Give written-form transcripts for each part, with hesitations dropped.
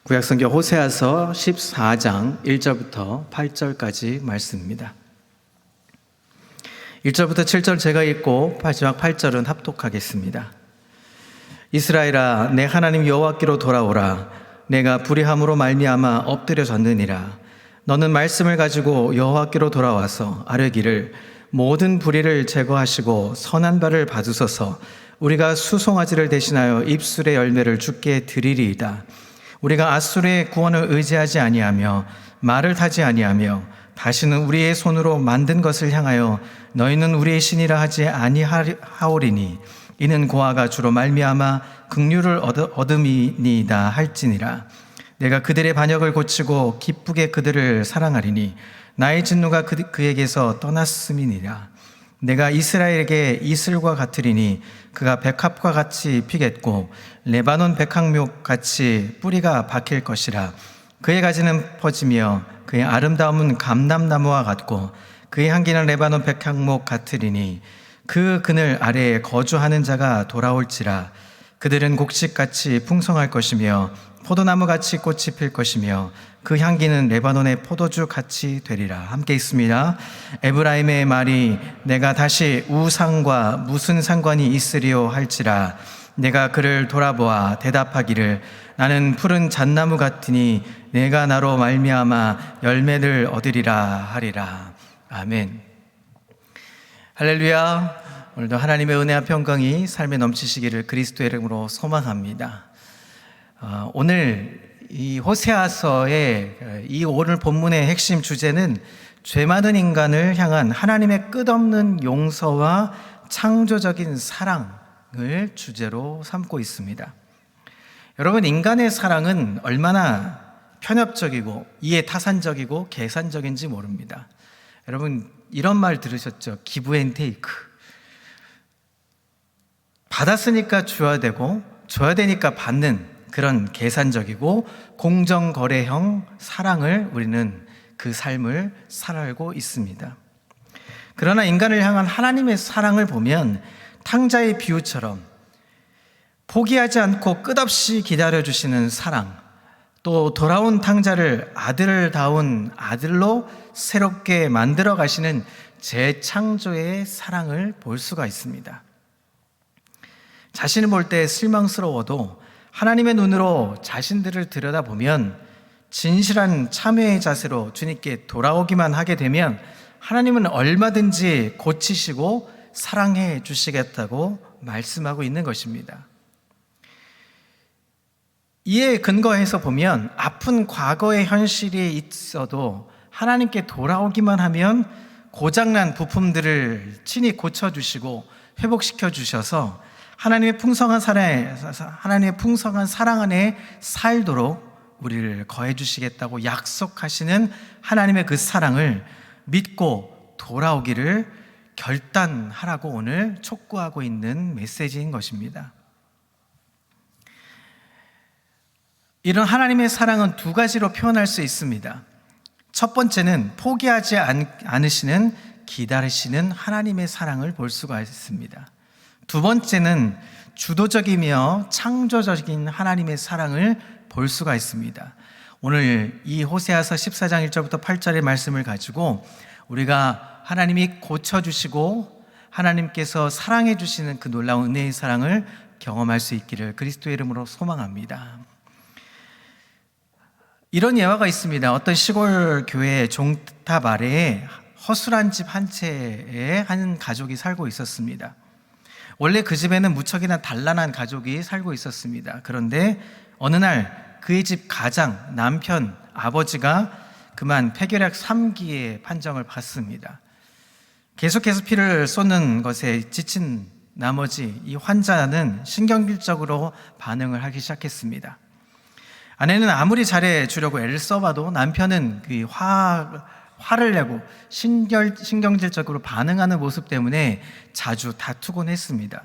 구약성경 호세아서 14장 1절부터 8절까지 말씀입니다. 1절부터 7절 제가 읽고 마지막 8절은 합독하겠습니다. 이스라엘아, 내 하나님 여호와께로 돌아오라. 내가 불의함으로 말미암아 엎드려졌느니라. 너는 말씀을 가지고 여호와께로 돌아와서 아뢰기를 모든 불의를 제거하시고 선한 바를 받으소서. 우리가 수송아지를 대신하여 입술의 열매를 주께 드리리이다. 우리가 앗술의 구원을 의지하지 아니하며 말을 타지 아니하며 다시는 우리의 손으로 만든 것을 향하여 너희는 우리의 신이라 하지 아니하오리니 이는 고아가 주로 말미암아 긍휼을 얻음이니이다 할지니라. 내가 그들의 반역을 고치고 기쁘게 그들을 사랑하리니 나의 진노가 그에게서 떠났음이니라. 내가 이스라엘에게 이슬과 같으리니 그가 백합과 같이 피겠고 레바논 백향목 같이 뿌리가 박힐 것이라. 그의 가지는 퍼지며 그의 아름다움은 감람나무와 같고 그의 향기는 레바논 백향목 같으리니 그 그늘 아래에 거주하는 자가 돌아올지라. 그들은 곡식같이 풍성할 것이며 포도나무같이 꽃이 필 것이며 그 향기는 레바논의 포도주같이 되리라. 함께 있습니다. 에브라임의 말이 내가 다시 우상과 무슨 상관이 있으리요 할지라. 내가 그를 돌아보아 대답하기를 나는 푸른 잣나무 같으니 내가 나로 말미암아 열매를 얻으리라 하리라. 아멘. 할렐루야. 오늘도 하나님의 은혜와 평강이 삶에 넘치시기를 그리스도의 이름으로 소망합니다. 오늘 이 호세아서의 이 오늘 본문의 핵심 주제는 죄 많은 인간을 향한 하나님의 끝없는 용서와 창조적인 사랑을 주제로 삼고 있습니다. 여러분, 인간의 사랑은 얼마나 편협적이고 이해타산적이고 계산적인지 모릅니다. 여러분, 이런 말 들으셨죠? 기브 앤 테이크. 받았으니까 줘야 되고 줘야 되니까 받는 그런 계산적이고 공정거래형 사랑을 우리는 그 삶을 살아가고 있습니다. 그러나 인간을 향한 하나님의 사랑을 보면 탕자의 비유처럼 포기하지 않고 끝없이 기다려주시는 사랑, 또 돌아온 탕자를 아들다운 아들로 새롭게 만들어 가시는 재창조의 사랑을 볼 수가 있습니다. 자신을 볼 때 실망스러워도 하나님의 눈으로 자신들을 들여다보면 진실한 참회의 자세로 주님께 돌아오기만 하게 되면 하나님은 얼마든지 고치시고 사랑해 주시겠다고 말씀하고 있는 것입니다. 이에 근거해서 보면 아픈 과거의 현실이 있어도 하나님께 돌아오기만 하면 고장난 부품들을 친히 고쳐주시고 회복시켜 주셔서 하나님의 풍성한 사랑 안에 살도록 우리를 거해 주시겠다고 약속하시는 하나님의 그 사랑을 믿고 돌아오기를 결단하라고 오늘 촉구하고 있는 메시지인 것입니다. 이런 하나님의 사랑은 두 가지로 표현할 수 있습니다. 첫 번째는 포기하지 않으시는 기다리시는 하나님의 사랑을 볼 수가 있습니다. 두 번째는 주도적이며 창조적인 하나님의 사랑을 볼 수가 있습니다. 오늘 이 호세아서 14장 1절부터 8절의 말씀을 가지고 우리가 하나님이 고쳐주시고 하나님께서 사랑해 주시는 그 놀라운 은혜의 사랑을 경험할 수 있기를 그리스도의 이름으로 소망합니다. 이런 예화가 있습니다. 어떤 시골 교회 종탑 아래에 허술한 집 한 채에 한 가족이 살고 있었습니다. 원래 그 집에는 무척이나 단란한 가족이 살고 있었습니다. 그런데 어느 날 그의 집 가장 남편 아버지가 그만 폐결핵 3기의 판정을 받습니다. 계속해서 피를 쏟는 것에 지친 나머지 이 환자는 신경질적으로 반응을 하기 시작했습니다. 아내는 아무리 잘해주려고 애를 써봐도 남편은 그 화를 내고 신경질적으로 반응하는 모습 때문에 자주 다투곤 했습니다.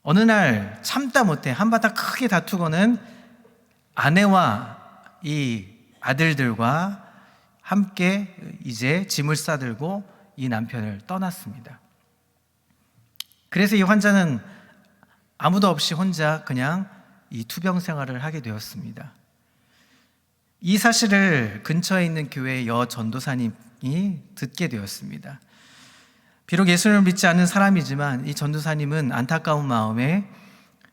어느 날 참다 못해 한바탕 크게 다투고는 아내와 이 아들들과 함께 이제 짐을 싸들고 이 남편을 떠났습니다. 그래서 이 환자는 아무도 없이 혼자 그냥 이 투병 생활을 하게 되었습니다. 이 사실을 근처에 있는 교회의 전도사님이 듣게 되었습니다. 비록 예수님을 믿지 않는 사람이지만 이 전도사님은 안타까운 마음에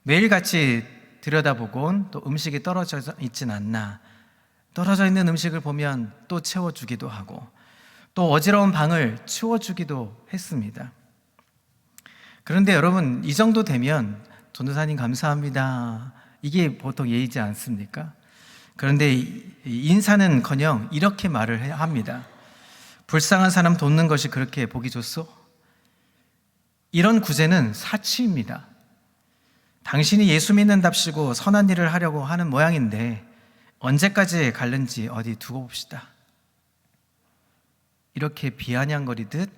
매일같이 들여다보곤 또 음식이 떨어져 있진 않나, 떨어져 있는 음식을 보면 또 채워주기도 하고 또 어지러운 방을 치워주기도 했습니다. 그런데 여러분, 이 정도 되면 전도사님 감사합니다, 이게 보통 예의지 않습니까? 그런데 인사는커녕 이렇게 말을 합니다. 불쌍한 사람 돕는 것이 그렇게 복이 좋소? 이런 구제는 사치입니다. 당신이 예수 믿는답시고 선한 일을 하려고 하는 모양인데 언제까지 갈는지 어디 두고 봅시다. 이렇게 비아냥거리듯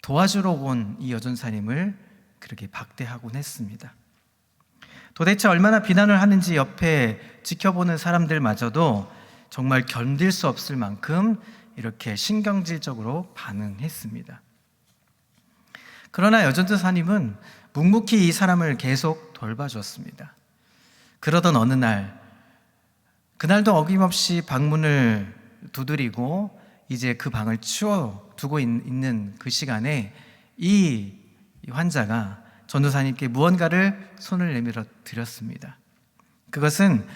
도와주러 온 이 여전사님을 그렇게 박대하곤 했습니다. 도대체 얼마나 비난을 하는지 옆에 지켜보는 사람들마저도 정말 견딜 수 없을 만큼 이렇게 신경질적으로 반응했습니다. 그러나 여전도사님은 묵묵히 이 사람을 계속 돌봐줬습니다. 그러던 어느 날, 그날도 어김없이 방문을 두드리고 이제 그 방을 치워두고 있는 그 시간에 이 환자가 전도사님께 무언가를 손을 내밀어 드렸습니다. 그것은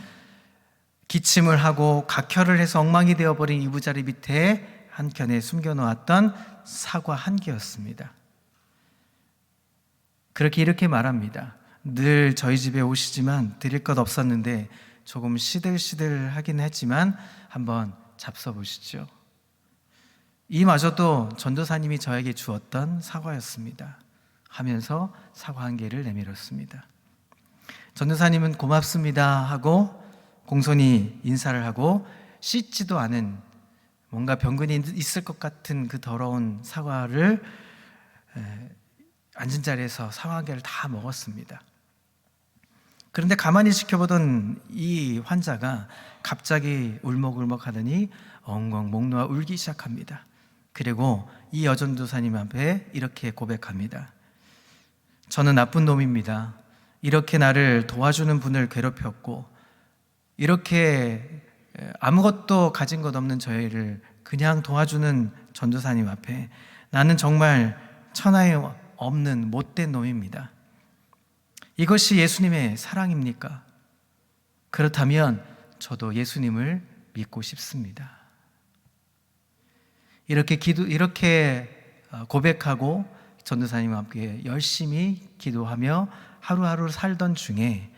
기침을 하고 각혈을 해서 엉망이 되어버린 이부자리 밑에 한켠에 숨겨놓았던 사과 한 개였습니다. 그렇게 이렇게 말합니다. 늘 저희 집에 오시지만 드릴 것 없었는데 조금 시들시들하긴 했지만 한번 잡숴보시죠. 이마저도 전도사님이 저에게 주었던 사과였습니다 하면서 사과 한 개를 내밀었습니다. 전도사님은 고맙습니다 하고 공손히 인사를 하고 씻지도 않은 뭔가 병근이 있을 것 같은 그 더러운 사과를 앉은 자리에서 사과 한 개를 다 먹었습니다. 그런데 가만히 지켜보던 이 환자가 갑자기 울먹울먹 하더니 엉엉 목 놓아 울기 시작합니다. 그리고 이 여전도사님 앞에 이렇게 고백합니다. 저는 나쁜 놈입니다. 이렇게 나를 도와주는 분을 괴롭혔고 이렇게 아무것도 가진 것 없는 저희를 그냥 도와주는 전도사님 앞에 나는 정말 천하에 없는 못된 놈입니다. 이것이 예수님의 사랑입니까? 그렇다면 저도 예수님을 믿고 싶습니다. 이렇게 고백하고 전도사님과 함께 열심히 기도하며 하루하루 살던 중에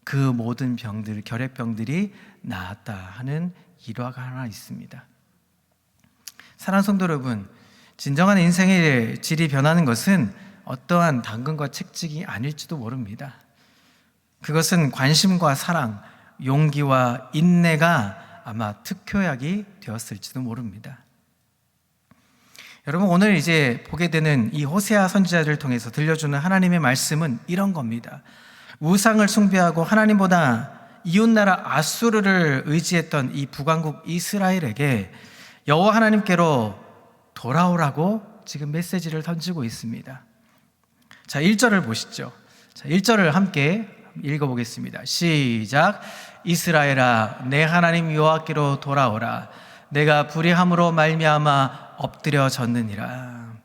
그 모든 병들, 결핵병들이 나았다 하는 일화가 하나 있습니다. 사랑하는 성도 여러분, 진정한 인생의 질이 변하는 것은 어떠한 당근과 채찍이 아닐지도 모릅니다. 그것은 관심과 사랑, 용기와 인내가 아마 특효약이 되었을지도 모릅니다. 여러분, 오늘 이제 보게 되는 이 호세아 선지자를 통해서 들려주는 하나님의 말씀은 이런 겁니다. 우상을 숭배하고 하나님보다 이웃나라 아수르를 의지했던 이 북왕국 이스라엘에게 여호와 하나님께로 돌아오라고 지금 메시지를 던지고 있습니다. 자, 1절을 보시죠. 자, 1절을 함께 읽어보겠습니다. 시작. 이스라엘아, 내 하나님 여호와께로 돌아오라. 내가 불의함으로 말미암아 엎드려졌느니라.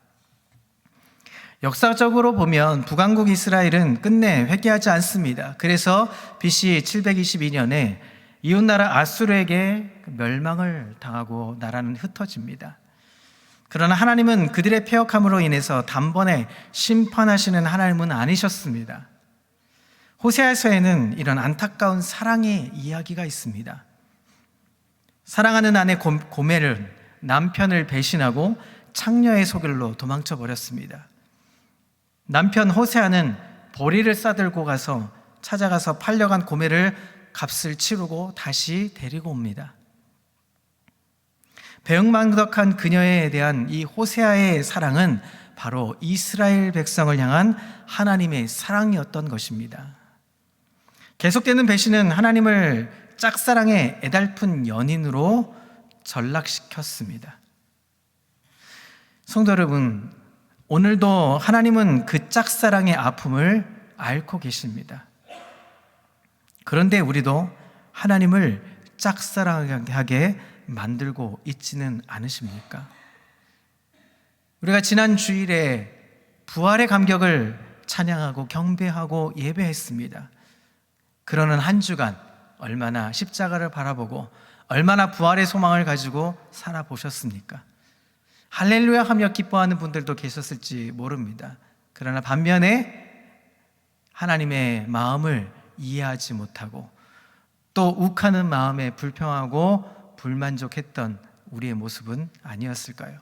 역사적으로 보면 북왕국 이스라엘은 끝내 회개하지 않습니다. 그래서 BC 722년에 이웃나라 아수르에게 멸망을 당하고 나라는 흩어집니다. 그러나 하나님은 그들의 패역함으로 인해서 단번에 심판하시는 하나님은 아니셨습니다. 호세아서에는 이런 안타까운 사랑의 이야기가 있습니다. 사랑하는 아내 고멜은 남편을 배신하고 창녀의 소굴로 도망쳐 버렸습니다. 남편 호세아는 보리를 싸들고 찾아가서 팔려간 고멜을 값을 치르고 다시 데리고 옵니다. 배은망덕한 그녀에 대한 이 호세아의 사랑은 바로 이스라엘 백성을 향한 하나님의 사랑이었던 것입니다. 계속되는 배신은 하나님을 짝사랑의 애달픈 연인으로 전락시켰습니다. 성도 여러분, 오늘도 하나님은 그 짝사랑의 아픔을 앓고 계십니다. 그런데 우리도 하나님을 짝사랑하게 만들고 있지는 않으십니까? 우리가 지난 주일에 부활의 감격을 찬양하고 경배하고 예배했습니다. 그러는 한 주간 얼마나 십자가를 바라보고 얼마나 부활의 소망을 가지고 살아보셨습니까? 할렐루야 하며 기뻐하는 분들도 계셨을지 모릅니다. 그러나 반면에 하나님의 마음을 이해하지 못하고 또 욱하는 마음에 불평하고 불만족했던 우리의 모습은 아니었을까요?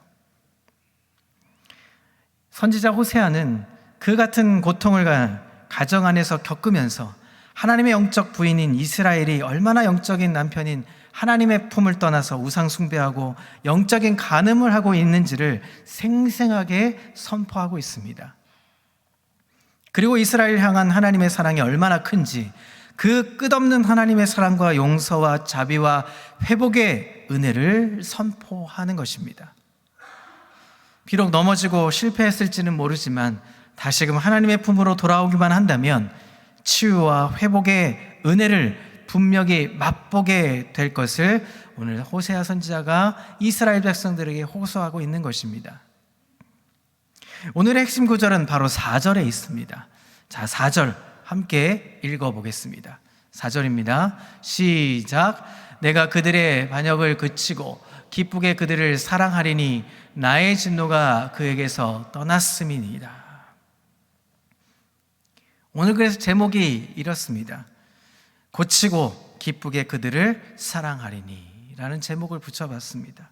선지자 호세아는 그 같은 고통을 가정 안에서 겪으면서 하나님의 영적 부인인 이스라엘이 얼마나 영적인 남편인 하나님의 품을 떠나서 우상 숭배하고 영적인 간음을 하고 있는지를 생생하게 선포하고 있습니다. 그리고 이스라엘 향한 하나님의 사랑이 얼마나 큰지, 그 끝없는 하나님의 사랑과 용서와 자비와 회복의 은혜를 선포하는 것입니다. 비록 넘어지고 실패했을지는 모르지만 다시금 하나님의 품으로 돌아오기만 한다면 치유와 회복의 은혜를 분명히 맛보게 될 것을 오늘 호세아 선지자가 이스라엘 백성들에게 호소하고 있는 것입니다. 오늘의 핵심 구절은 바로 4절에 있습니다. 자, 4절 함께 읽어보겠습니다. 4절입니다. 시작. 내가 그들의 반역을 그치고 기쁘게 그들을 사랑하리니 나의 진노가 그에게서 떠났음이니이다. 오늘 그래서 제목이 이렇습니다. 고치고 기쁘게 그들을 사랑하리니 라는 제목을 붙여봤습니다.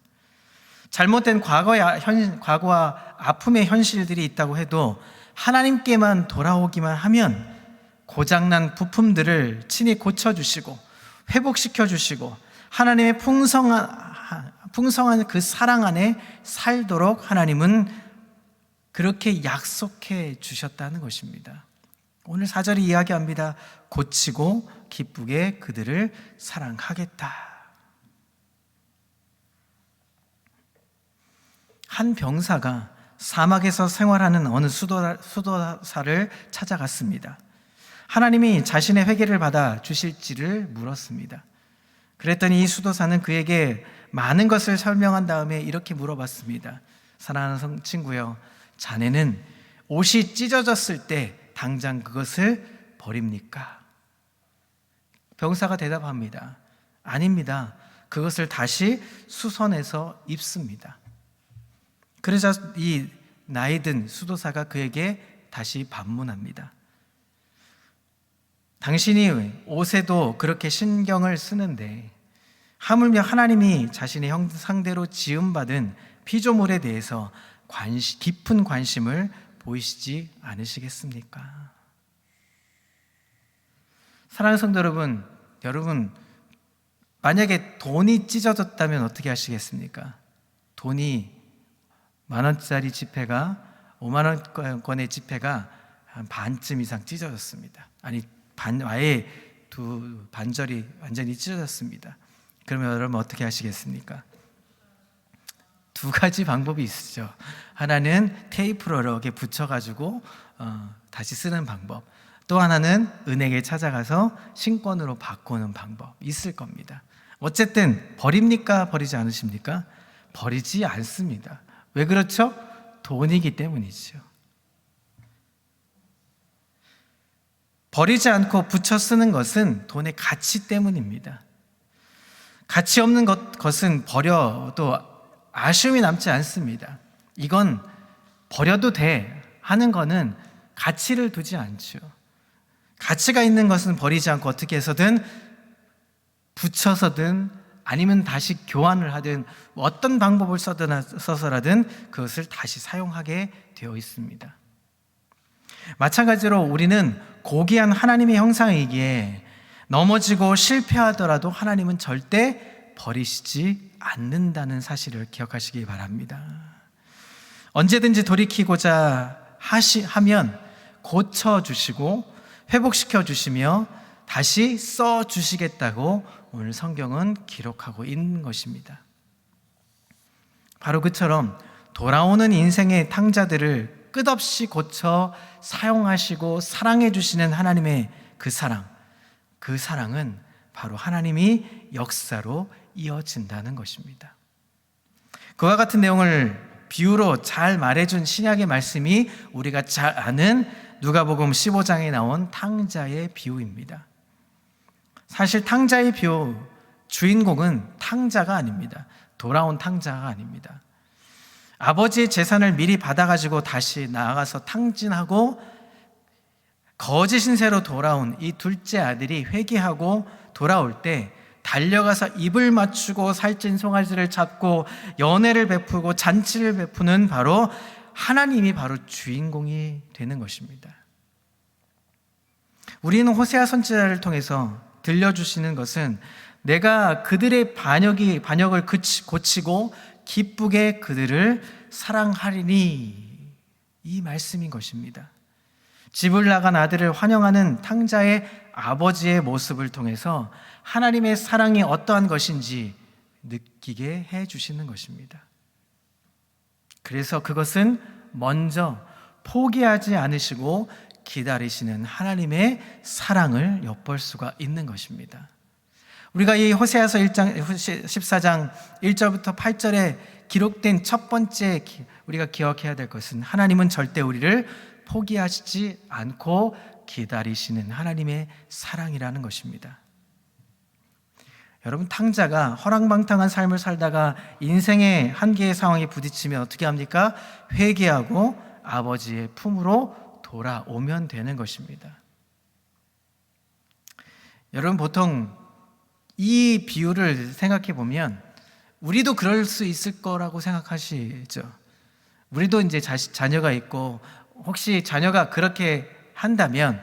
잘못된 과거와 아픔의 현실들이 있다고 해도 하나님께만 돌아오기만 하면 고장난 부품들을 친히 고쳐주시고 회복시켜주시고 하나님의 풍성한 그 사랑 안에 살도록 하나님은 그렇게 약속해 주셨다는 것입니다. 오늘 4절이 이야기합니다. 고치고 기쁘게 그들을 사랑하겠다. 한 병사가 사막에서 생활하는 어느 수도사를 찾아갔습니다. 하나님이 자신의 회개를 받아 주실지를 물었습니다. 그랬더니 이 수도사는 그에게 많은 것을 설명한 다음에 이렇게 물어봤습니다. 사랑하는 친구여, 자네는 옷이 찢어졌을 때 당장 그것을 버립니까? 병사가 대답합니다. 아닙니다. 그것을 다시 수선해서 입습니다. 그러자 이 나이든 수도사가 그에게 다시 반문합니다. 당신이 옷에도 그렇게 신경을 쓰는데 하물며 하나님이 자신의 형상대로 지음받은 피조물에 대해서 깊은 관심을 보이시지 않으시겠습니까? 사랑하는 성도 여러분, 만약에 돈이 찢어졌다면 어떻게 하시겠습니까? 돈이 10,000원짜리 지폐가 50,000원권의 지폐가 한 반쯤 이상 찢어졌습니다. 아니 아예 두 반절이 완전히 찢어졌습니다. 그러면 여러분 어떻게 하시겠습니까? 두 가지 방법이 있죠. 하나는 테이프로 이렇게 붙여가지고 다시 쓰는 방법. 또 하나는 은행에 찾아가서 신권으로 바꾸는 방법 있을 겁니다. 어쨌든 버립니까? 버리지 않으십니까? 버리지 않습니다. 왜 그렇죠? 돈이기 때문이죠. 버리지 않고 붙여 쓰는 것은 돈의 가치 때문입니다. 가치 없는 것은 버려도 아쉬움이 남지 않습니다. 이건 버려도 돼 하는 거는 가치를 두지 않죠. 가치가 있는 것은 버리지 않고 어떻게 해서든 붙여서든 아니면 다시 교환을 하든 어떤 방법을 써서라든 그것을 다시 사용하게 되어 있습니다. 마찬가지로 우리는 고귀한 하나님의 형상이기에 넘어지고 실패하더라도 하나님은 절대 버리시지 않는다는 사실을 기억하시기 바랍니다. 언제든지 돌이키고자 하면 고쳐주시고 회복시켜 주시며 다시 써주시겠다고 오늘 성경은 기록하고 있는 것입니다. 바로 그처럼 돌아오는 인생의 탕자들을 끝없이 고쳐 사용하시고 사랑해 주시는 하나님의 그 사랑은 바로 하나님이 역사로 이어진다는 것입니다. 그와 같은 내용을 비유로 잘 말해준 신약의 말씀이 우리가 잘 아는 누가복음 15장에 나온 탕자의 비유입니다. 사실 탕자의 비유 주인공은 탕자가 아닙니다. 돌아온 탕자가 아닙니다. 아버지의 재산을 미리 받아가지고 다시 나아가서 탕진하고 거짓 신세로 돌아온 이 둘째 아들이 회개하고 돌아올 때 달려가서 입을 맞추고 살찐 송아지를 잡고 연회를 베푸고 잔치를 베푸는 바로 하나님이 바로 주인공이 되는 것입니다. 우리는 호세아 선지자를 통해서 들려주시는 것은 내가 그들의 반역을 고치고 기쁘게 그들을 사랑하리니, 이 말씀인 것입니다. 집을 나간 아들을 환영하는 탕자의 아버지의 모습을 통해서 하나님의 사랑이 어떠한 것인지 느끼게 해주시는 것입니다. 그래서 그것은 먼저 포기하지 않으시고 기다리시는 하나님의 사랑을 엿볼 수가 있는 것입니다. 우리가 이 호세아서 14장 1절부터 8절에 기록된 첫 번째 우리가 기억해야 될 것은 하나님은 절대 우리를 포기하시지 않고 기다리시는 하나님의 사랑이라는 것입니다. 여러분, 탕자가 허랑방탕한 삶을 살다가 인생의 한계의 상황에 부딪히면 어떻게 합니까? 회개하고 아버지의 품으로 돌아오면 되는 것입니다. 여러분, 보통 이 비유를 생각해 보면 우리도 그럴 수 있을 거라고 생각하시죠. 우리도 이제 자녀가 있고 혹시 자녀가 그렇게 한다면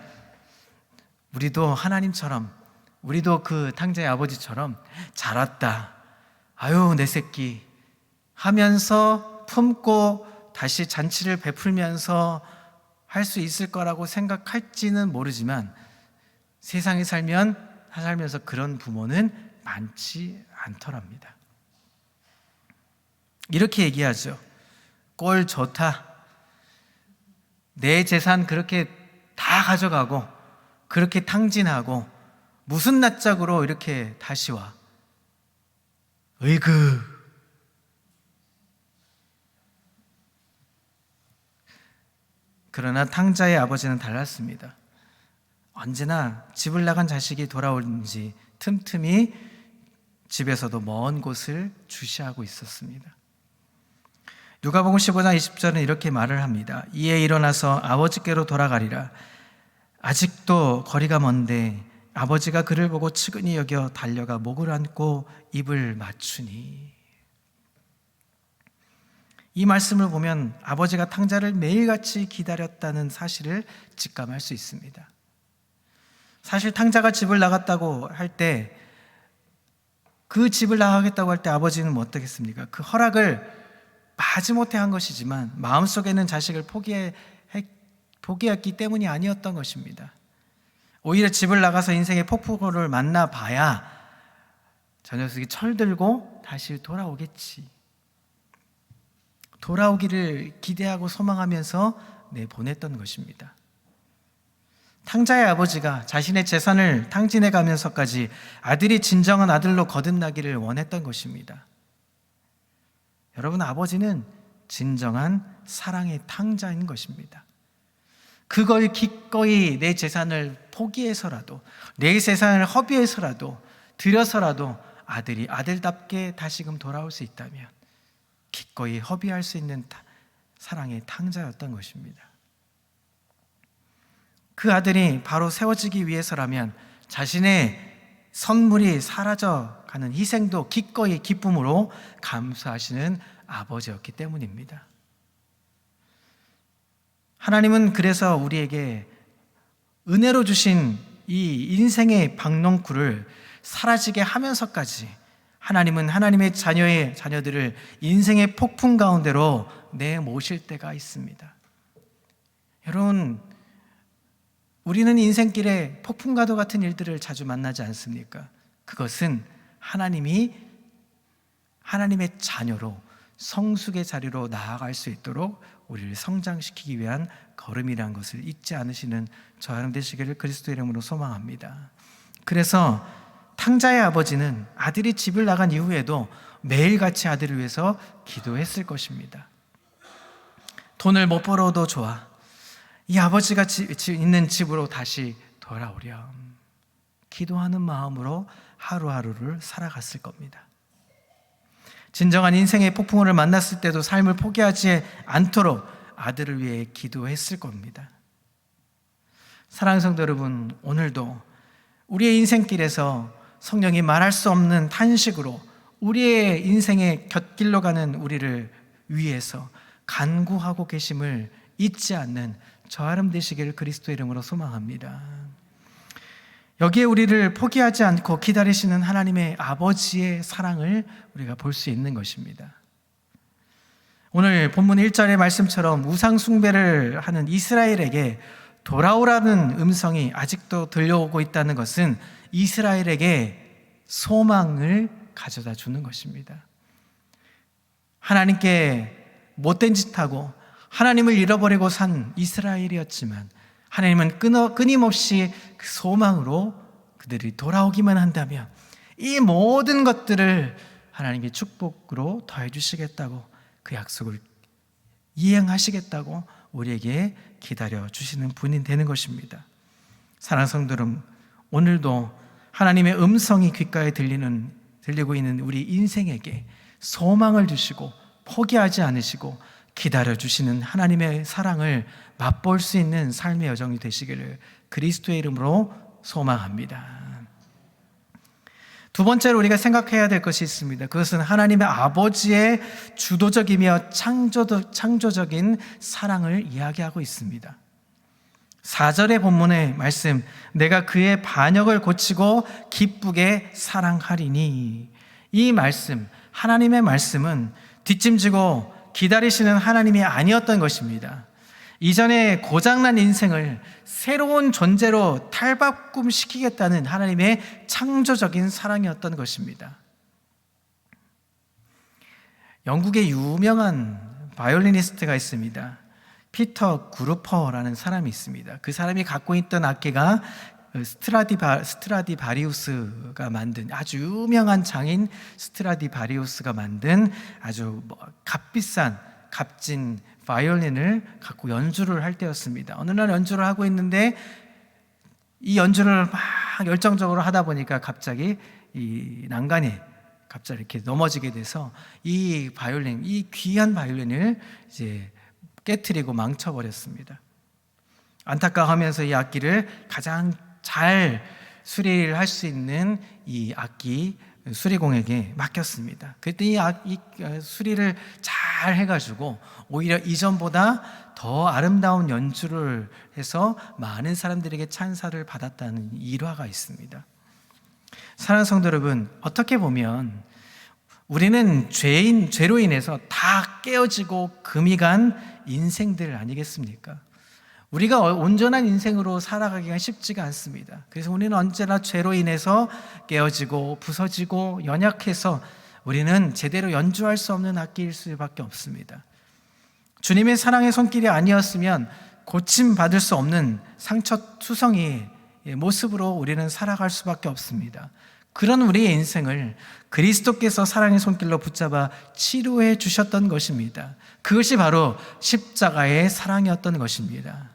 우리도 하나님처럼, 우리도 그 탕자의 아버지처럼 잘했다, 아유 내 새끼 하면서 품고 다시 잔치를 베풀면서 할 수 있을 거라고 생각할지는 모르지만 세상에 살면서 그런 부모는 많지 않더랍니다. 이렇게 얘기하죠. 꼴 좋다. 내 재산 그렇게 다 가져가고 그렇게 탕진하고 무슨 낯짝으로 이렇게 다시 와. 으이그. 그러나 탕자의 아버지는 달랐습니다. 언제나 집을 나간 자식이 돌아오는지 틈틈이 집에서도 먼 곳을 주시하고 있었습니다. 누가복음 15장 20절은 이렇게 말을 합니다. 이에 일어나서 아버지께로 돌아가리라. 아직도 거리가 먼데 아버지가 그를 보고 측은히 여겨 달려가 목을 안고 입을 맞추니. 이 말씀을 보면 아버지가 탕자를 매일같이 기다렸다는 사실을 직감할 수 있습니다. 사실 탕자가 집을 나갔다고 할 때, 그 집을 나가겠다고 할 때 아버지는 뭐 어떻겠습니까? 그 허락을 마지못해 한 것이지만 마음속에는 자식을 포기했기 때문이 아니었던 것입니다. 오히려 집을 나가서 인생의 폭풍우를 만나봐야 저 녀석이 철들고 다시 돌아오겠지, 돌아오기를 기대하고 소망하면서 내보냈던 것입니다. 탕자의 아버지가 자신의 재산을 탕진해 가면서까지 아들이 진정한 아들로 거듭나기를 원했던 것입니다. 여러분, 아버지는 진정한 사랑의 탕자인 것입니다. 그걸 기꺼이 내 재산을 포기해서라도, 내 재산을 허비해서라도, 들여서라도 아들이 아들답게 다시금 돌아올 수 있다면 기꺼이 허비할 수 있는 사랑의 탕자였던 것입니다. 그 아들이 바로 세워지기 위해서라면 자신의 선물이 사라져가는 희생도 기꺼이 기쁨으로 감수하시는 아버지였기 때문입니다. 하나님은 그래서 우리에게 은혜로 주신 이 인생의 박넝쿨을 사라지게 하면서까지 하나님은 하나님의 자녀들을 인생의 폭풍 가운데로 내모실 때가 있습니다. 여러분, 우리는 인생길에 폭풍과도 같은 일들을 자주 만나지 않습니까? 그것은 하나님의 자녀로 성숙의 자리로 나아갈 수 있도록 우리를 성장시키기 위한 걸음이라는 것을 잊지 않으시는 저와 여러분 되시기를 그리스도 이름으로 소망합니다. 그래서 탕자의 아버지는 아들이 집을 나간 이후에도 매일같이 아들을 위해서 기도했을 것입니다. 돈을 못 벌어도 좋아. 이 아버지가 있는 집으로 다시 돌아오렴. 기도하는 마음으로 하루하루를 살아갔을 겁니다. 진정한 인생의 폭풍우를 만났을 때도 삶을 포기하지 않도록 아들을 위해 기도했을 겁니다. 사랑하는 성도 여러분, 오늘도 우리의 인생길에서 성령이 말할 수 없는 탄식으로 우리의 인생의 곁길로 가는 우리를 위해서 간구하고 계심을 잊지 않는 저 사람 되시기를 그리스도 이름으로 소망합니다. 여기에 우리를 포기하지 않고 기다리시는 하나님의 아버지의 사랑을 우리가 볼 수 있는 것입니다. 오늘 본문 1절의 말씀처럼 우상 숭배를 하는 이스라엘에게 돌아오라는 음성이 아직도 들려오고 있다는 것은 이스라엘에게 소망을 가져다 주는 것입니다. 하나님께 못된 짓하고 하나님을 잃어버리고 산 이스라엘이었지만 하나님은 끊임없이 그 소망으로 그들이 돌아오기만 한다면 이 모든 것들을 하나님의 축복으로 더해 주시겠다고, 그 약속을 이행하시겠다고 우리에게 기다려 주시는 분이 되는 것입니다. 사랑하는 성도 여러분, 오늘도 하나님의 음성이 귓가에 들리고 있는 우리 인생에게 소망을 주시고 포기하지 않으시고 기다려 주시는 하나님의 사랑을 맛볼 수 있는 삶의 여정이 되시기를 그리스도의 이름으로 소망합니다. 두 번째로 우리가 생각해야 될 것이 있습니다. 그것은 하나님의 아버지의 주도적이며 창조적인 사랑을 이야기하고 있습니다. 4절의 본문의 말씀, 내가 그의 반역을 고치고 기쁘게 사랑하리니, 이 말씀, 하나님의 말씀은 뒷짐지고 기다리시는 하나님이 아니었던 것입니다. 이전에 고장난 인생을 새로운 존재로 탈바꿈시키겠다는 하나님의 창조적인 사랑이었던 것입니다. 영국의 유명한 바이올리니스트가 있습니다. 피터 그루퍼라는 사람이 있습니다. 그 사람이 갖고 있던 악기가 스트라디바리우스가 만든, 아주 유명한 장인 스트라디바리우스가 만든 아주 값진 바이올린을 갖고 연주를 할 때였습니다. 어느 날 연주를 하고 있는데 이 연주를 막 열정적으로 하다 보니까 갑자기 이 난간에 갑자기 이렇게 넘어지게 돼서 이 귀한 바이올린을 이제 깨트리고 망쳐버렸습니다. 안타까워하면서 이 악기를 가장 잘 수리를 할 수 있는 이 악기 수리공에게 맡겼습니다. 그때 이 수리를 잘 해가지고 오히려 이전보다 더 아름다운 연주를 해서 많은 사람들에게 찬사를 받았다는 일화가 있습니다. 사랑하는 성도 여러분, 어떻게 보면 우리는 죄로 인해서 다 깨어지고 금이 간 인생들 아니겠습니까? 우리가 온전한 인생으로 살아가기가 쉽지가 않습니다. 그래서 우리는 언제나 죄로 인해서 깨어지고 부서지고 연약해서 우리는 제대로 연주할 수 없는 악기일 수밖에 없습니다. 주님의 사랑의 손길이 아니었으면 고침받을 수 없는 상처투성이의 모습으로 우리는 살아갈 수밖에 없습니다. 그런 우리의 인생을 그리스도께서 사랑의 손길로 붙잡아 치료해 주셨던 것입니다. 그것이 바로 십자가의 사랑이었던 것입니다.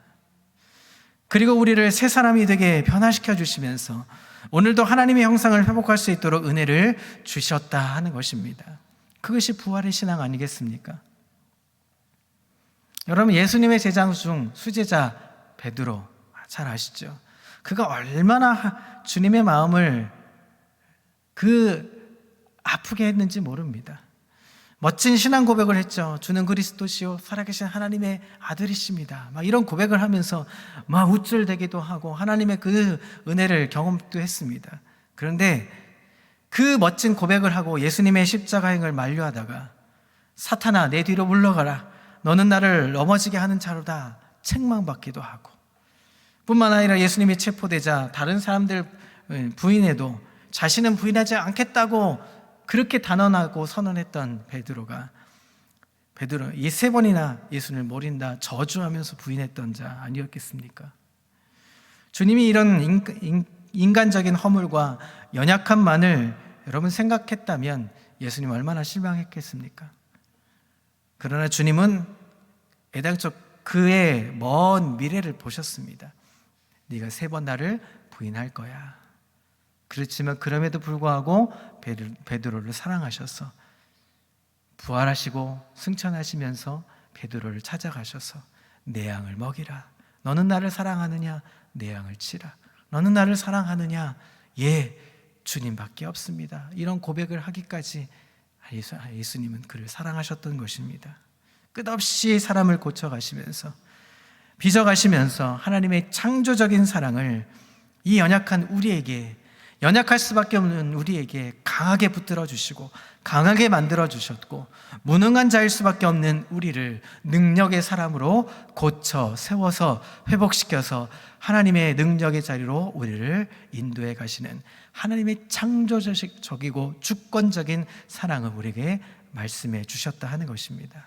그리고 우리를 새 사람이 되게 변화시켜 주시면서 오늘도 하나님의 형상을 회복할 수 있도록 은혜를 주셨다 하는 것입니다. 그것이 부활의 신앙 아니겠습니까? 여러분, 예수님의 제자 중 수제자 베드로 잘 아시죠? 그가 얼마나 주님의 마음을 아프게 했는지 모릅니다. 멋진 신앙 고백을 했죠. 주는 그리스도시요 살아계신 하나님의 아들이십니다. 막 이런 고백을 하면서 막 우쭐대기도 하고 하나님의 그 은혜를 경험도 했습니다. 그런데 그 멋진 고백을 하고 예수님의 십자가 행을 만류하다가 사탄아 내 뒤로 물러가라, 너는 나를 넘어지게 하는 자로다 책망받기도 하고, 뿐만 아니라 예수님이 체포되자 다른 사람들 부인해도 자신은 부인하지 않겠다고 그렇게 단언하고 선언했던 베드로 3번이나 예수를 모른다 저주하면서 부인했던 자 아니었겠습니까? 주님이 이런 인간적인 허물과 연약함만을 여러분 생각했다면 예수님 얼마나 실망했겠습니까? 그러나 주님은 애당초 그의 먼 미래를 보셨습니다. 네가 3번 나를 부인할 거야. 그렇지만 그럼에도 불구하고 베드로를 사랑하셔서 부활하시고 승천하시면서 베드로를 찾아가셔서 내 양을 먹이라. 너는 나를 사랑하느냐? 내 양을 치라. 너는 나를 사랑하느냐? 예, 주님밖에 없습니다. 이런 고백을 하기까지 예수님은 그를 사랑하셨던 것입니다. 끝없이 사람을 고쳐가시면서 빚어가시면서 하나님의 창조적인 사랑을 이 연약한 우리에게, 연약할 수밖에 없는 우리에게 강하게 붙들어 주시고 강하게 만들어 주셨고, 무능한 자일 수밖에 없는 우리를 능력의 사람으로 고쳐 세워서 회복시켜서 하나님의 능력의 자리로 우리를 인도해 가시는 하나님의 창조적이고 주권적인 사랑을 우리에게 말씀해 주셨다 하는 것입니다.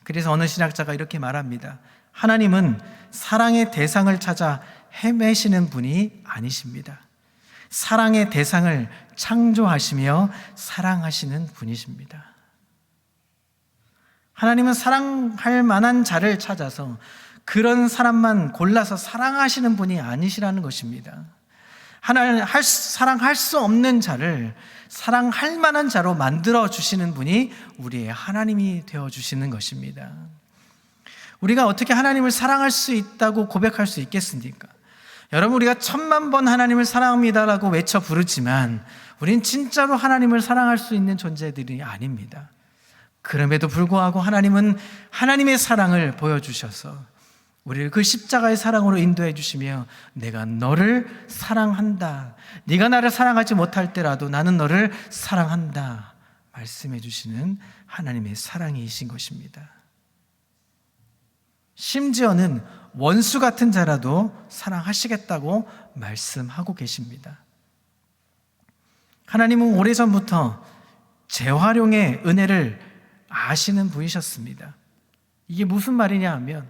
그래서 어느 신학자가 이렇게 말합니다. 하나님은 사랑의 대상을 찾아 헤매시는 분이 아니십니다. 사랑의 대상을 창조하시며 사랑하시는 분이십니다. 하나님은 사랑할 만한 자를 찾아서 그런 사람만 골라서 사랑하시는 분이 아니시라는 것입니다. 사랑할 수 없는 자를 사랑할 만한 자로 만들어 주시는 분이 우리의 하나님이 되어 주시는 것입니다. 우리가 어떻게 하나님을 사랑할 수 있다고 고백할 수 있겠습니까? 여러분, 우리가 1000만 번 하나님을 사랑합니다라고 외쳐 부르지만 우린 진짜로 하나님을 사랑할 수 있는 존재들이 아닙니다. 그럼에도 불구하고 하나님은 하나님의 사랑을 보여주셔서 우리를 그 십자가의 사랑으로 인도해 주시며 내가 너를 사랑한다, 네가 나를 사랑하지 못할 때라도 나는 너를 사랑한다 말씀해 주시는 하나님의 사랑이신 것입니다. 심지어는 원수 같은 자라도 사랑하시겠다고 말씀하고 계십니다. 하나님은 오래전부터 재활용의 은혜를 아시는 분이셨습니다. 이게 무슨 말이냐 하면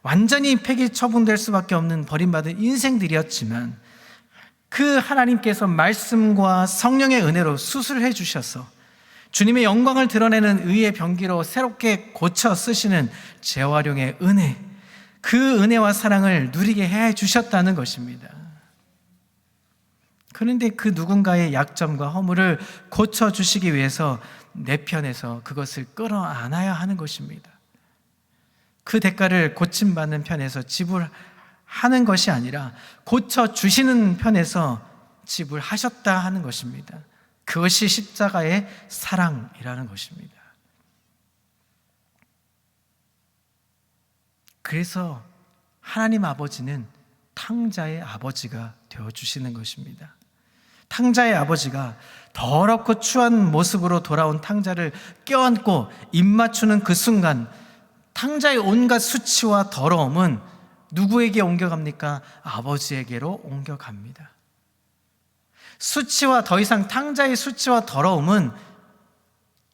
완전히 폐기 처분될 수밖에 없는 버림받은 인생들이었지만 그 하나님께서 말씀과 성령의 은혜로 수술해 주셔서 주님의 영광을 드러내는 의의 병기로 새롭게 고쳐 쓰시는 재활용의 은혜, 그 은혜와 사랑을 누리게 해 주셨다는 것입니다. 그런데 그 누군가의 약점과 허물을 고쳐주시기 위해서 내 편에서 그것을 끌어안아야 하는 것입니다. 그 대가를 고침받는 편에서 지불하는 것이 아니라 고쳐주시는 편에서 지불하셨다 하는 것입니다. 그것이 십자가의 사랑이라는 것입니다. 그래서 하나님 아버지는 탕자의 아버지가 되어주시는 것입니다. 탕자의 아버지가 더럽고 추한 모습으로 돌아온 탕자를 껴안고 입맞추는 그 순간 탕자의 온갖 수치와 더러움은 누구에게 옮겨갑니까? 아버지에게로 옮겨갑니다. 더 이상 탕자의 수치와 더러움은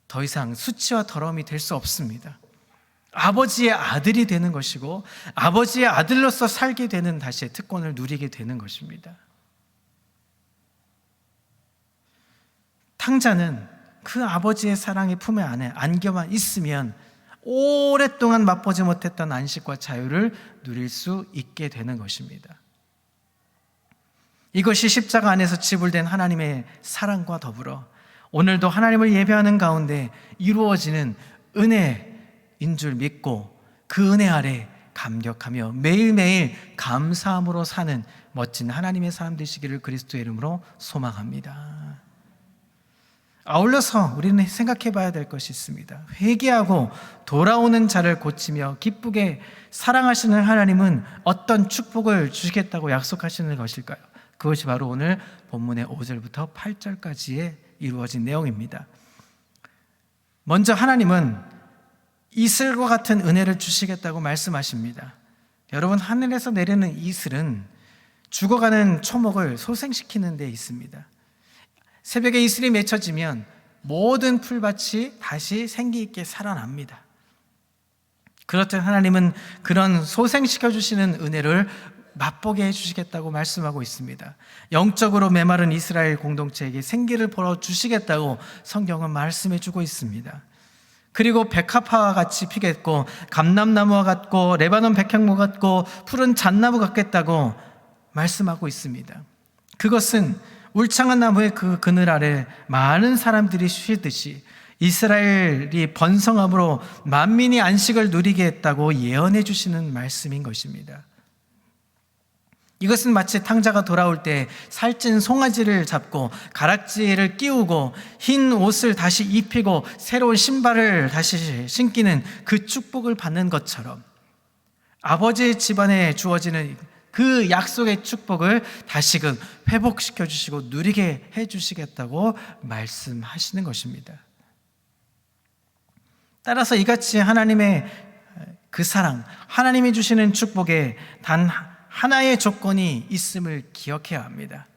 더 이상 수치와 더러움이 될 수 없습니다. 아버지의 아들이 되는 것이고 아버지의 아들로서 살게 되는 다시의 특권을 누리게 되는 것입니다. 탕자는 그 아버지의 사랑의 품에 안에 안겨만 있으면 오랫동안 맛보지 못했던 안식과 자유를 누릴 수 있게 되는 것입니다. 이것이 십자가 안에서 지불된 하나님의 사랑과 더불어 오늘도 하나님을 예배하는 가운데 이루어지는 은혜인 줄 믿고 그 은혜 아래 감격하며 매일매일 감사함으로 사는 멋진 하나님의 사람 되시기를 그리스도의 이름으로 소망합니다. 아울러서 우리는 생각해 봐야 될 것이 있습니다. 회개하고 돌아오는 자를 고치며 기쁘게 사랑하시는 하나님은 어떤 축복을 주시겠다고 약속하시는 것일까요? 그것이 바로 오늘 본문의 5절부터 8절까지의 이루어진 내용입니다. 먼저 하나님은 이슬과 같은 은혜를 주시겠다고 말씀하십니다. 여러분, 하늘에서 내리는 이슬은 죽어가는 초목을 소생시키는 데 있습니다. 새벽에 이슬이 맺혀지면 모든 풀밭이 다시 생기 있게 살아납니다. 그렇듯 하나님은 그런 소생시켜주시는 은혜를 맛보게 해주시겠다고 말씀하고 있습니다. 영적으로 메마른 이스라엘 공동체에게 생기를 불어주시겠다고 성경은 말씀해주고 있습니다. 그리고 백합화와 같이 피겠고 감람나무와 같고 레바논 백향목 같고 푸른 잣나무 같겠다고 말씀하고 있습니다. 그것은 울창한 나무의 그 그늘 아래 많은 사람들이 쉬듯이 이스라엘이 번성함으로 만민이 안식을 누리게 했다고 예언해 주시는 말씀인 것입니다. 이것은 마치 탕자가 돌아올 때 살찐 송아지를 잡고 가락지를 끼우고 흰 옷을 다시 입히고 새로운 신발을 다시 신기는 그 축복을 받는 것처럼 아버지 집안에 주어지는 그 약속의 축복을 다시금 회복시켜 주시고 누리게 해 주시겠다고 말씀하시는 것입니다. 따라서 이같이 하나님의 그 사랑, 하나님이 주시는 축복에 단 하나의 조건이 있음을 기억해야 합니다.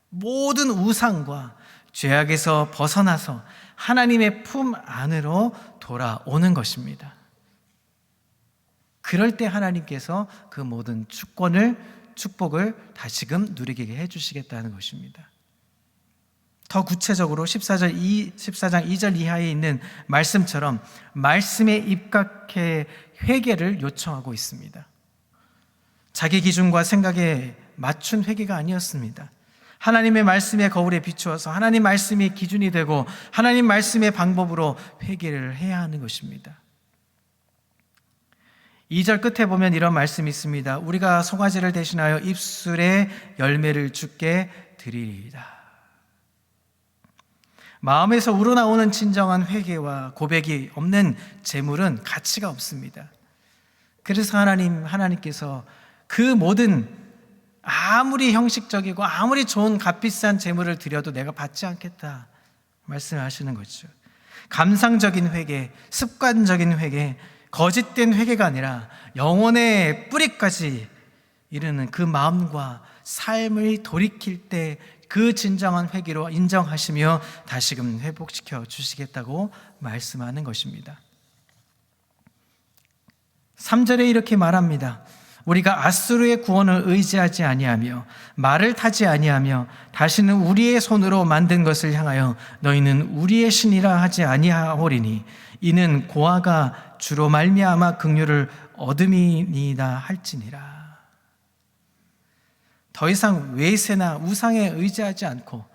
모든 우상과 죄악에서 벗어나서 하나님의 품 안으로 돌아오는 것입니다. 그럴 때 하나님께서 그 모든 축복을 다시금 누리게 해주시겠다는 것입니다. 더 구체적으로 14장 2절 이하에 있는 말씀처럼 말씀에 입각해 회개를 요청하고 있습니다. 자기 기준과 생각에 맞춘 회개가 아니었습니다. 하나님의 말씀의 거울에 비추어서 하나님 말씀이 기준이 되고 하나님 말씀의 방법으로 회개를 해야 하는 것입니다. 2절 끝에 보면 이런 말씀이 있습니다. 우리가 송아지를 대신하여 입술에 열매를 주께 드리리이다. 마음에서 우러나오는 진정한 회개와 고백이 없는 재물은 가치가 없습니다. 그래서 하나님께서 그 모든 아무리 형식적이고 아무리 좋은 값비싼 재물을 드려도 내가 받지 않겠다 말씀하시는 거죠. 감상적인 회개, 습관적인 회개, 거짓된 회개가 아니라 영혼의 뿌리까지 이르는 그 마음과 삶을 돌이킬 때 그 진정한 회개로 인정하시며 다시금 회복시켜 주시겠다고 말씀하는 것입니다. 3절에 이렇게 말합니다. 우리가 아수르의 구원을 의지하지 아니하며 말을 타지 아니하며 다시는 우리의 손으로 만든 것을 향하여 너희는 우리의 신이라 하지 아니하오리니 이는 고아가 주로 말미암아 긍휼을 얻음이니이다 할지니라. 더 이상 외세나 우상에 의지하지 않고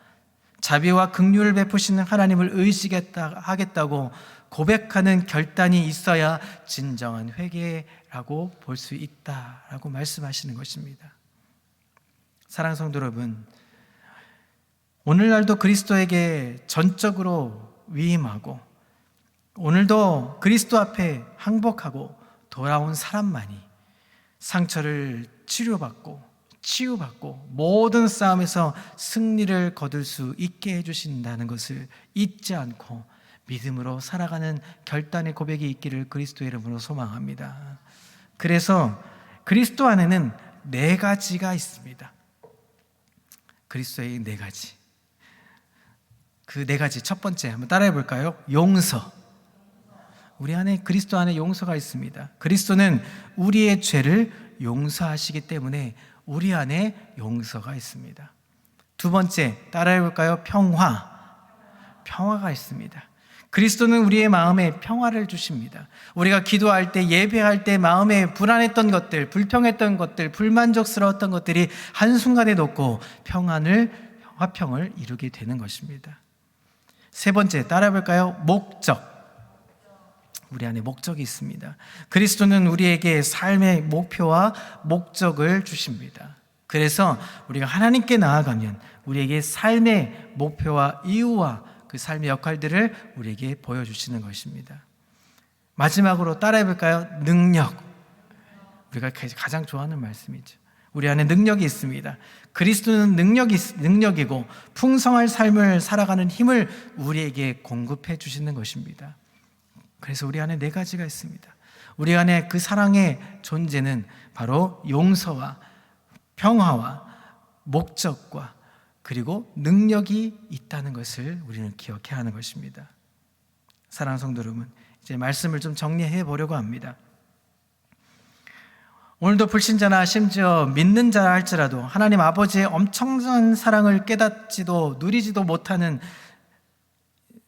자비와 긍휼을 베푸시는 하나님을 의지하겠다고 고백하는 결단이 있어야 진정한 회개라고 볼 수 있다라고 말씀하시는 것입니다. 사랑하는 성도 여러분, 오늘날도 그리스도에게 전적으로 위임하고 오늘도 그리스도 앞에 항복하고 돌아온 사람만이 상처를 치유받고 모든 싸움에서 승리를 거둘 수 있게 해주신다는 것을 잊지 않고 믿음으로 살아가는 결단의 고백이 있기를 그리스도의 이름으로 소망합니다. 그래서 그리스도 안에는 4가지가 있습니다. 그리스도의 4가지. 그 4가지 첫 번째 한번 따라해 볼까요? 용서. 우리 안에 그리스도 안에 용서가 있습니다. 그리스도는 우리의 죄를 용서하시기 때문에 우리 안에 용서가 있습니다. 두 번째 따라해 볼까요? 평화가 있습니다. 그리스도는 우리의 마음에 평화를 주십니다. 우리가 기도할 때, 예배할 때 마음에 불안했던 것들, 불평했던 것들, 불만족스러웠던 것들이 한순간에 녹고 화평을 이루게 되는 것입니다. 세 번째 따라해 볼까요? 목적. 우리 안에 목적이 있습니다. 그리스도는 우리에게 삶의 목표와 목적을 주십니다. 그래서 우리가 하나님께 나아가면 우리에게 삶의 목표와 이유와 그 삶의 역할들을 우리에게 보여주시는 것입니다. 마지막으로 따라해 볼까요? 능력. 우리가 가장 좋아하는 말씀이죠. 우리 안에 능력이 있습니다. 그리스도는 능력이고 풍성할 삶을 살아가는 힘을 우리에게 공급해 주시는 것입니다. 그래서 우리 안에 4가지가 있습니다. 우리 안에 그 사랑의 존재는 바로 용서와 평화와 목적과 그리고 능력이 있다는 것을 우리는 기억해야 하는 것입니다. 사랑하는 성도 여러분, 이제 말씀을 좀 정리해 보려고 합니다. 오늘도 불신자나 심지어 믿는 자라 할지라도 하나님 아버지의 엄청난 사랑을 깨닫지도 누리지도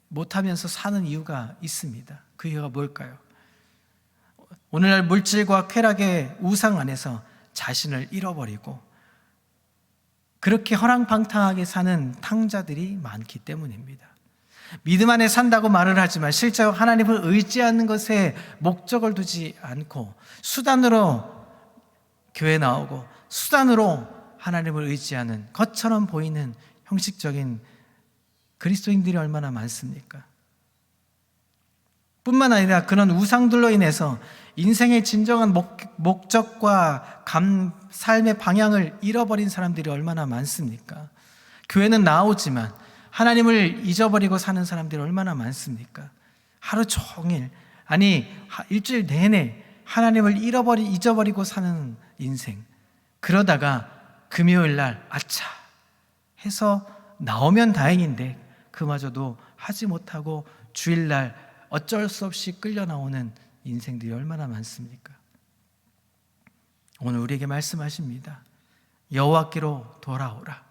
못하면서 사는 이유가 있습니다. 그 이유가 뭘까요? 오늘날 물질과 쾌락의 우상 안에서 자신을 잃어버리고 그렇게 허랑방탕하게 사는 탕자들이 많기 때문입니다. 믿음 안에 산다고 말을 하지만 실제로 하나님을 의지하는 것에 목적을 두지 않고 수단으로 교회 나오고 수단으로 하나님을 의지하는 것처럼 보이는 형식적인 그리스도인들이 얼마나 많습니까? 뿐만 아니라 그런 우상들로 인해서 인생의 진정한 목적과 삶의 방향을 잃어버린 사람들이 얼마나 많습니까? 교회는 나오지만 하나님을 잊어버리고 사는 사람들이 얼마나 많습니까? 하루 종일, 아니 일주일 내내 하나님을 잊어버리고 사는 인생. 그러다가 금요일 날 아차 해서 나오면 다행인데 그마저도 하지 못하고 주일날 어쩔 수 없이 끌려 나오는 인생들이 얼마나 많습니까? 오늘 우리에게 말씀하십니다. 여호와께로 돌아오라.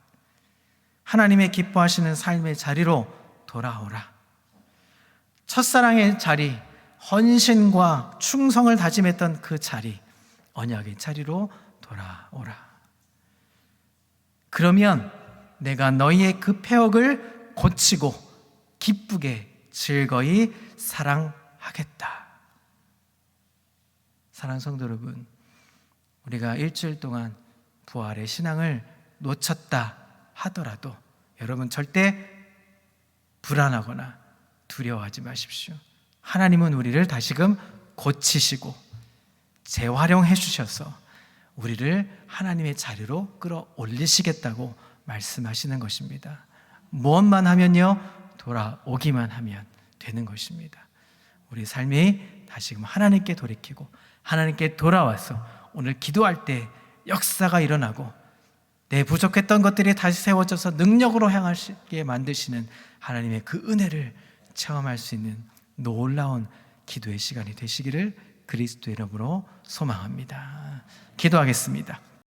하나님의 기뻐하시는 삶의 자리로 돌아오라. 첫사랑의 자리, 헌신과 충성을 다짐했던 그 자리, 언약의 자리로 돌아오라. 그러면 내가 너희의 그 패역을 고치고 기쁘게 즐거이 사랑하겠다. 사랑하는 성도 여러분, 우리가 일주일 동안 부활의 신앙을 놓쳤다 하더라도 여러분 절대 불안하거나 두려워하지 마십시오. 하나님은 우리를 다시금 고치시고 재활용해 주셔서 우리를 하나님의 자리로 끌어올리시겠다고 말씀하시는 것입니다. 무엇만 하면요, 돌아오기만 하면 되는 것입니다. 우리 삶이 다시금 하나님께 돌이키고 하나님께 돌아와서 오늘 기도할 때 역사가 일어나고 내 부족했던 것들이 다시 세워져서 능력으로 향하시게 만드시는 하나님의 그 은혜를 체험할 수 있는 놀라운 기도의 시간이 되시기를 그리스도의 이름으로 소망합니다. 기도하겠습니다.